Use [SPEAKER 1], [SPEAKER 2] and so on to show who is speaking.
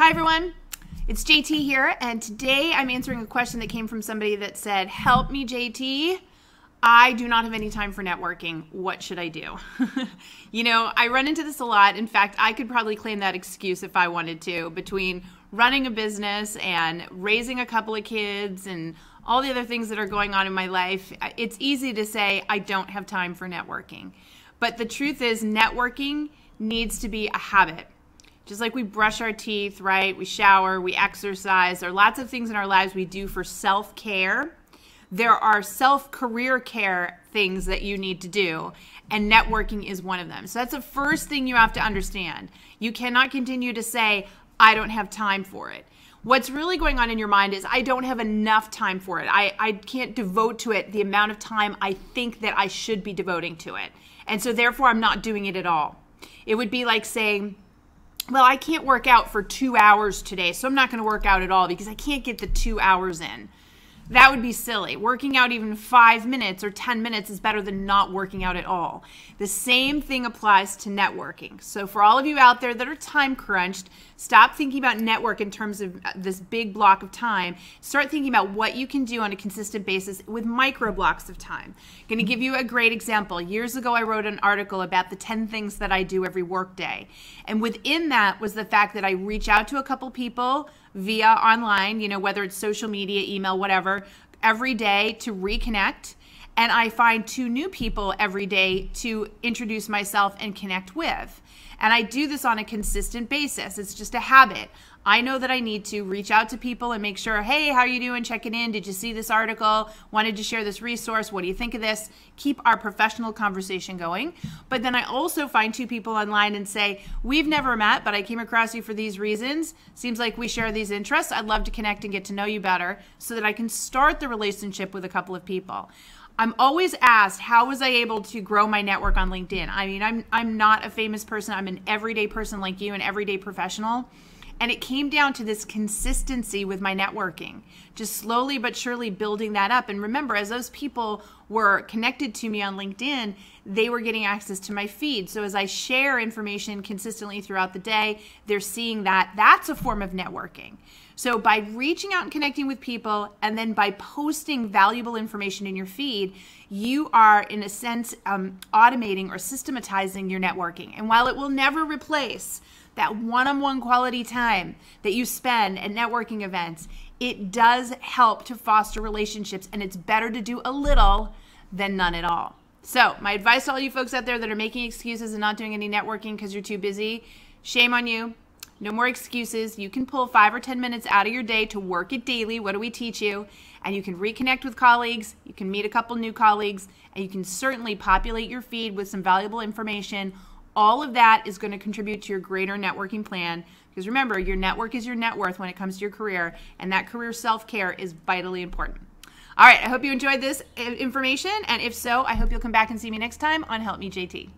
[SPEAKER 1] Hi everyone, it's JT here, and today I'm answering a question that came from somebody that said, help me JT, I do not have any time for networking. What should I do? You know, I run into this a lot. In fact, I could probably claim that excuse if I wanted to, between running a business and raising a couple of kids and all the other things that are going on in my life. It's easy to say I don't have time for networking. But the truth is, networking needs to be a habit. Just like we brush our teeth, right? We shower, we exercise. There are lots of things in our lives we do for self-care. There are self-career care things that you need to do, and networking is one of them. So that's the first thing you have to understand. You cannot continue to say, I don't have time for it. What's really going on in your mind is, I don't have enough time for it. I can't devote to it the amount of time I think that I should be devoting to it. And so therefore, I'm not doing it at all. It would be like saying, well, I can't work out for 2 hours today, so I'm not going to work out at all because I can't get the 2 hours in. That would be silly. Working out even 5 minutes or 10 minutes is better than not working out at all. The same thing applies to networking. So for all of you out there that are time crunched, stop thinking about network in terms of this big block of time. Start thinking about what you can do on a consistent basis with micro blocks of time. I'm going to give you a great example. Years ago, I wrote an article about the 10 things that I do every workday. And within that was the fact that I reach out to a couple people via online, you know, whether it's social media, email, whatever, every day to reconnect. And I find 2 new people every day to introduce myself and connect with. And I do this on a consistent basis. It's just a habit. I know that I need to reach out to people and make sure, hey, how are you doing? Checking in. Did you see this article? Wanted to share this resource. What do you think of this? Keep our professional conversation going. But then I also find 2 people online and say, we've never met, but I came across you for these reasons. Seems like we share these interests. I'd love to connect and get to know you better so that I can start the relationship with a couple of people. I'm always asked, how was I able to grow my network on LinkedIn? I mean, I'm not a famous person. I'm an everyday person like you, an everyday professional. And it came down to this consistency with my networking, just slowly but surely building that up. And remember, as those people were connected to me on LinkedIn, they were getting access to my feed. So as I share information consistently throughout the day, they're seeing that. That's a form of networking. So by reaching out and connecting with people, and then by posting valuable information in your feed, you are, in a sense, automating or systematizing your networking. And while it will never replace that one-on-one quality time that you spend at networking events, it does help to foster relationships, and it's better to do a little than none at all. So my advice to all you folks out there that are making excuses and not doing any networking because you're too busy, shame on you. No more excuses. You can pull 5 or 10 minutes out of your day to work it daily. What do we teach you? And you can reconnect with colleagues. You can meet a couple new colleagues, and you can certainly populate your feed with some valuable information. All of that is going to contribute to your greater networking plan, because remember, your network is your net worth when it comes to your career, and that career self-care is vitally important. All right, I hope you enjoyed this information, and if so, I hope you'll come back and see me next time on Help Me JT.